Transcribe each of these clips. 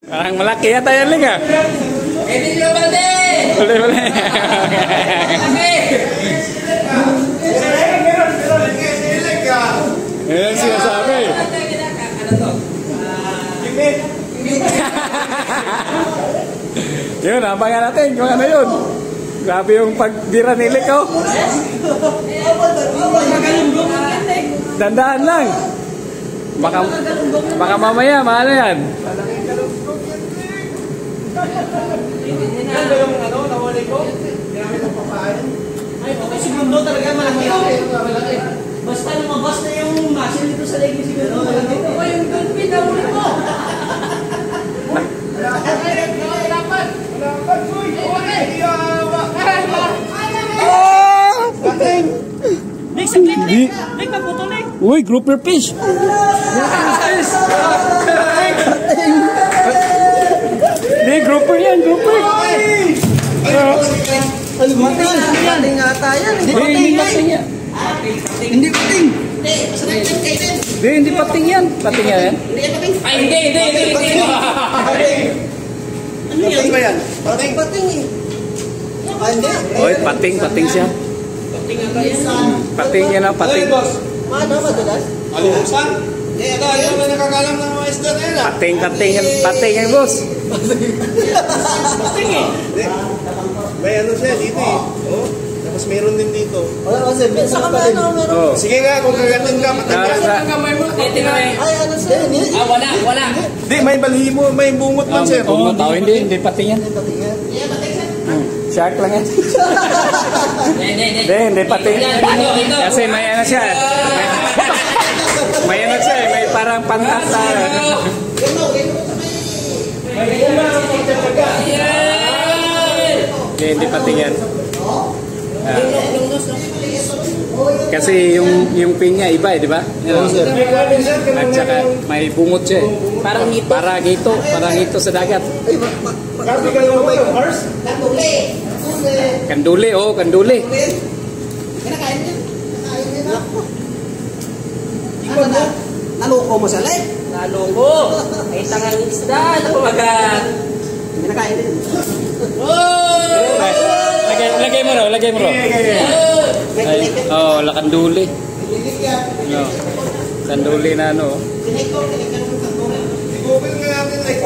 Parang malaki yata yan, Ling, ah. Hindi nyo balde! Bali. Yan ang sinasabi. Yun, abangan natin kung ano yun. Grabe yung pagdira ni Lik, oh. Dandaan lang. Baka mamaya, mahal yan. Yan ba yung ano, nawali ko? Ginamit ng papain? Ay, okay, segundo talaga, malaki. Basta lumabas na yung muscle dito sa leg ni segundo. Okay, yung gunpin, nawali mo. Nick, saglit, Nick! Nick, naputol, Nick! Uy, grouper fish! Hindi, grouper yan, grouper! Mating ata yan. Hindi pating yan. Hindi pating. Hindi pating yan. Pating yan? Ay, hindi. Ano yan? Pating ba yan? Pating eh. Hindi. Uy, pating siya. Pating yan ang pating. Ano, madulas? Alusan? Hindi, ito, ayaw na nakakalam ng mga isda na yun. Pating yan, boss. Pating eh. May ano siya dito eh. Oh, tapos meron din dito. Wala kasi, sa kamay na meron. Sige nga, kung kagatin ka, matanggal. Ay, ano siya? Wala. Hindi, may balhimo, may bungot man sir. Hindi pating yan. Shark lang yan. Hindi pating. Kasi may ano siya. May ano siya, may parang pantata. Hindi pating yan. Kasi yung pinya iba eh, di ba? At saka may bungot siya eh. Parang ito sa dagat. Kanduli, oh, kanduli. Naloko mo sa leg? Naloko. Ay tangang isda. Ano pa magat? Hindi na kain din. Lagay mo raw. Ay, oh, lakanduli. No. Kanduli na ano. Google nga natin like,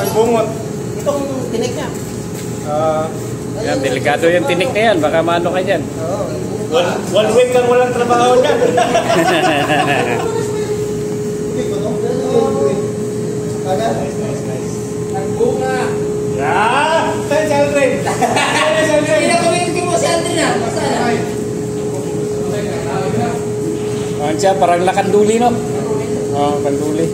may bungot. Itong tinik niya. Yan, delikado yung tinik na yan. Baka maano ka dyan. One week kang walang trabaho dyan. Nagbunga. Thanks, Aldrin. Hindi na kumitin mo si Aldrin na. Masala. Ano siya, parang lakanduli, no? Oh, kanduli.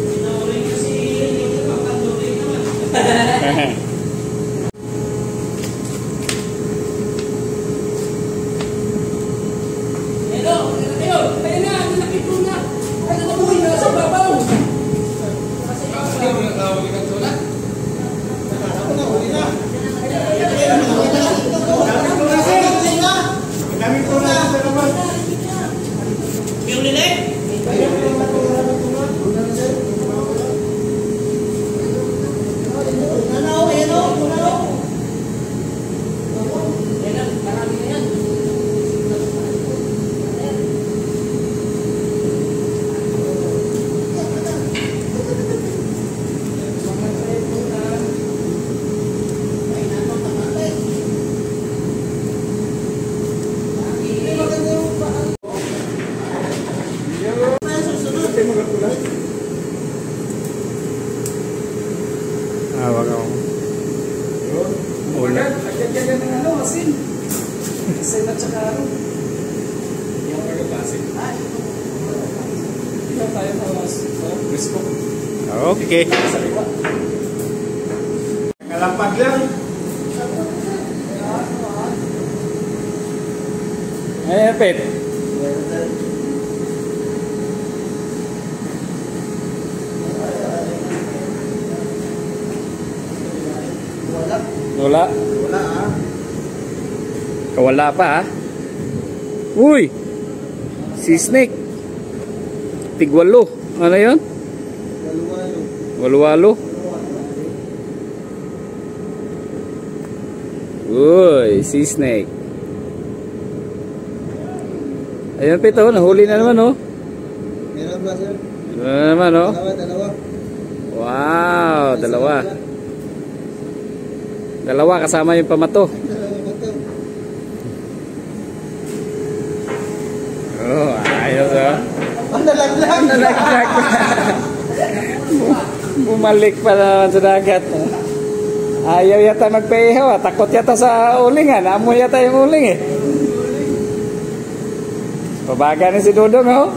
Wag ako. Ulan. Lagyan ng ano, asin. Asin at saka ano. Yung asin. Ito tayo tawas. Gusto. Okay. Ngalapag lang. Ay, Pet. Wala. Kawala pa, ha? Uy! Si Snake. Tigwalo. Ano yun? Walu-walu. Uy, sea snake. Ayun Pito, nahuli na naman oh. Meron ba sir? Ano naman oh. Dalawa. Wow, dalawa. Dalawa kasama yung pamato. Oh, ayos oh. Nalaglag. Bumalik pa naman sa dagat. Ayaw yata magpaihaw. Takot yata sa uling. Naamoy yata yung uling eh. Pabaga ni si Dudong oh.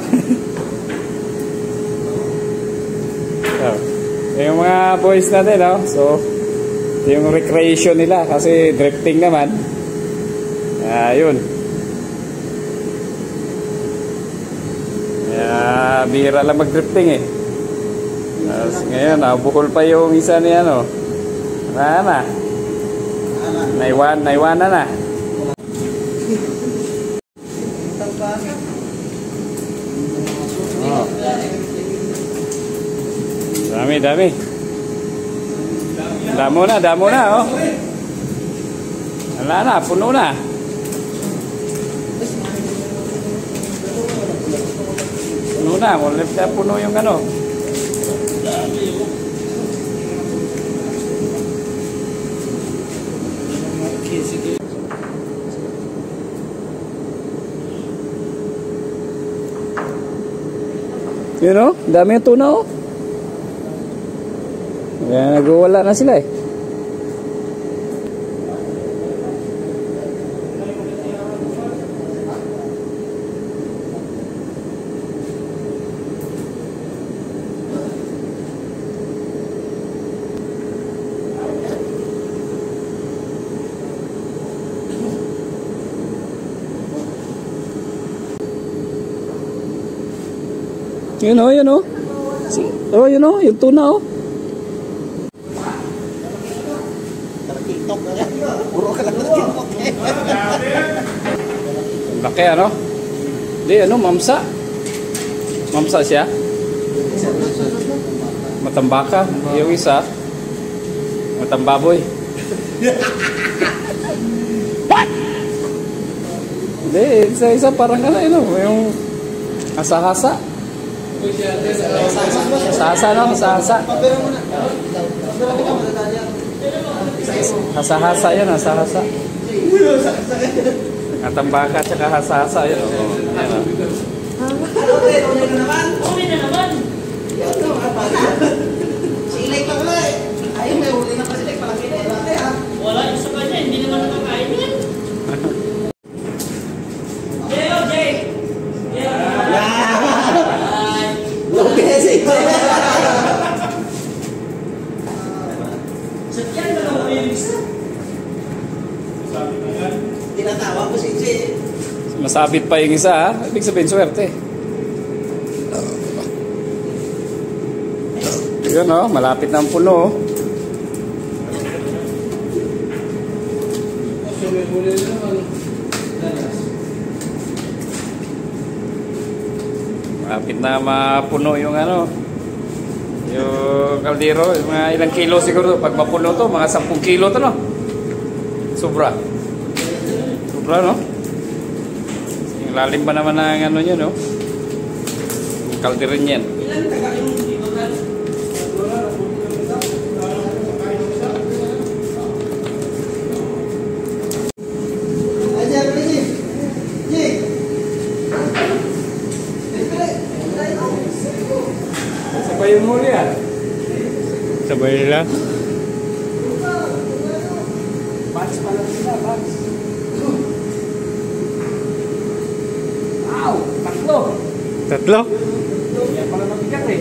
So, yung mga boys natin oh. So, ito yung recreation nila kasi drifting naman. Ayun. Bihira lang mag-drifting eh. Ngayon, buhol pa yung isa ni ano. Na. Naiwanan na. Oh. Dami. Damo na oh. Wala na, puno na. Puno yung ano. You know, dami yung tuna oh. Kaya nagwawala na sila eh. Yun oh. Oh, yun oh, yung tuna oh. Puro ka lang ng TikTok. Laki ano? Di ano, mamsa. Mamsa siya. Matambaka. Yung isa. Matambaboy. What? Hindi, isa parang ano, yung hasa-hasa. Hasa-hasa. Hasa-hasa yan, hasa-hasa. Matambaka tsaka hasa-hasa yan. Huli na naman. Silay pa pala eh. Ayun, may huli na pa silay. Palaki na eh. Wala yung sa kanya, hindi naman nakakain yan. Jay! Sakyan na lang yung isa. Tinatawa ko si Jay. Masabit pa yung isa ha. Ibig sabihin swerte. Yun oh, malapit na ang puno oh. Malapit na mapuno yung ano, yung kaldero. Mga ilang kilo siguro. Pag mapuno to, mga 10 kilo to no. Sobra no. Yung lalim pa naman ng ano nyo no, kaldero niyan. Ilan taga yung dito kan? Sabay yung muli ah. Sabay nila. Batch pala sila, batch. Wow, tatlo. Yan pala mabigat eh.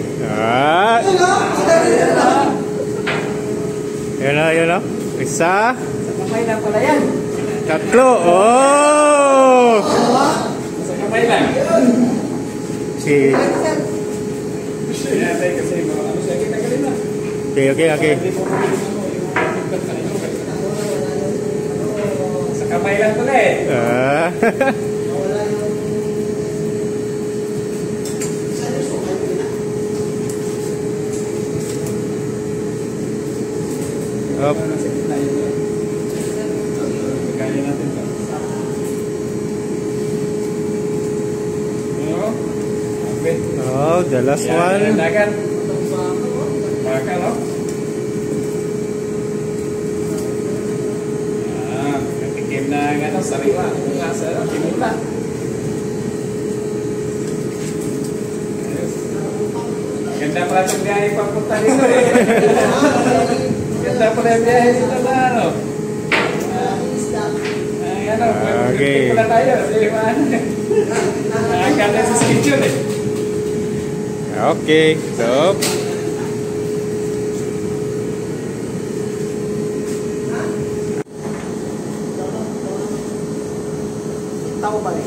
Yun o. Isa. Sa kamay lang pala yan. Tatlo. Oh! Sa kamay lang. Si. Kasi ano siya, kita galing na. Okay. Sa kamay lang pala eh. Sarap. Nasa gitna yun. Kaya natin ito. Okay. Oh, the last Yan, one. dagat. Baka, no? Natikim na ang ano, sariwa. Nasa timula. Ayos. Ganda pala itong biyahe papunta dito eh. Ganda pala yung biyahe dito na ano. Ano, Okay. pala tayo. Hindi maano eh. Nakakala sa schedule eh. Okay, so Tao ba eh?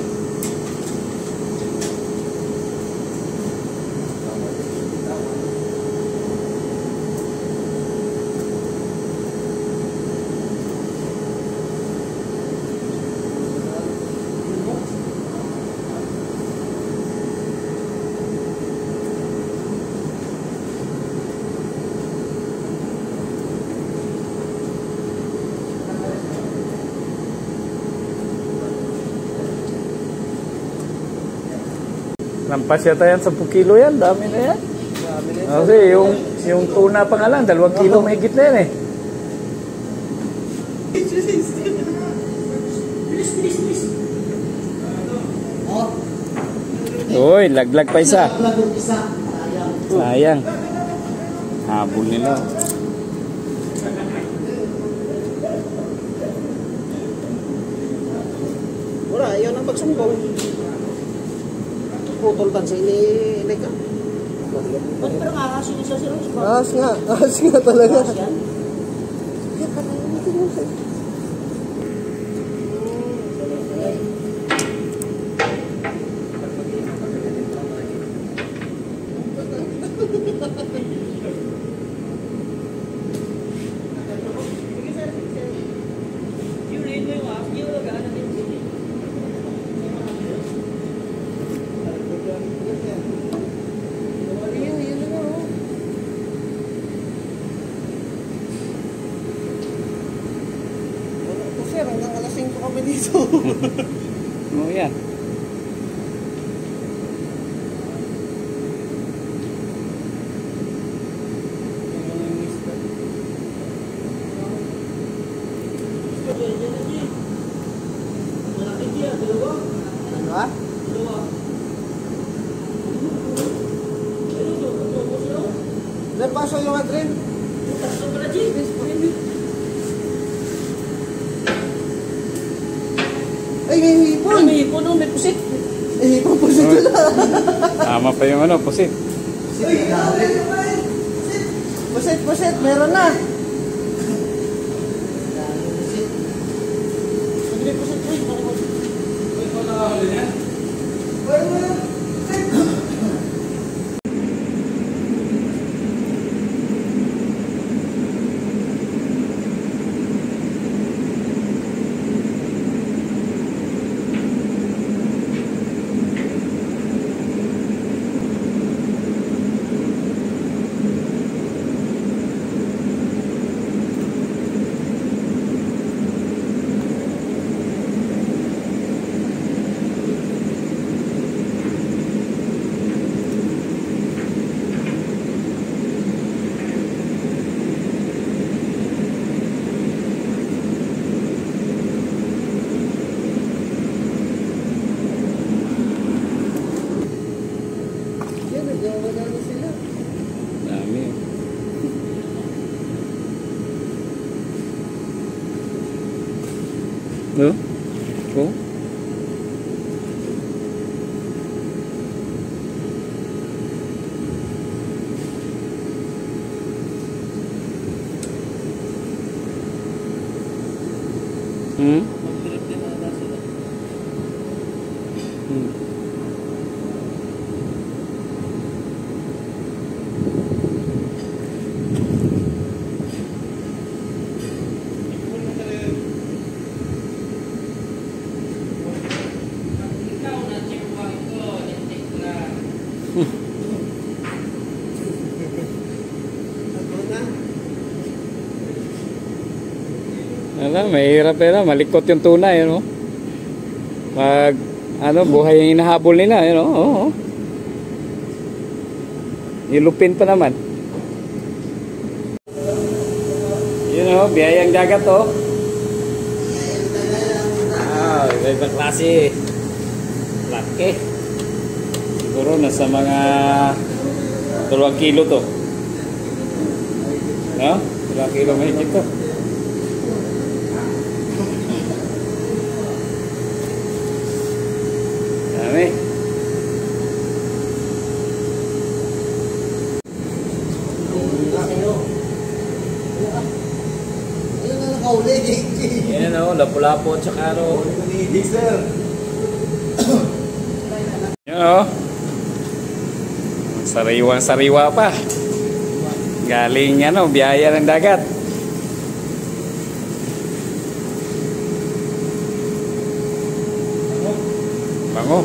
Lampas yata yan, 10 kilo yan. Dami na yan. Kasi yung tuna pa nga lang, 2 kilo may higit na yan eh. Uy, laglag pa isa. Sayang. Habol nila. Wala, yun ang pagsumbong. Putol kan sa ini ka. Ba't parang arasin niya sa Rose? Ahas nga talaga. Yan? Sir, hanggang alas 5 kami dito. Oh, yan. Ano ba? Nagpaso yung adren. Ay, may hipon. May hipon, may pusit. May hipon, pusit na. Tama pa yung ano, pusit. Pusit, meron na. Dami. Oh? Oh? Hmm? Alam, mahirap yan. Malikot yung tuna, yun, oh. Pag, buhay yung hinahabol nila, yun, oh. Oh. Ilupin pa naman. Yun, oh, biyayang dagat, oh. Iba-ibang klase. Laki. Siguro nasa mga 2 kilo to. No? 2 kilo mahigit to. Dami. Ayun na nakauli, JJ. Yan, oh, lapu-lapu at saka, ano. Yes, sir. Yan, oh. Sariwang-sariwa pa. Galing, biyaya ng dagat. Bango.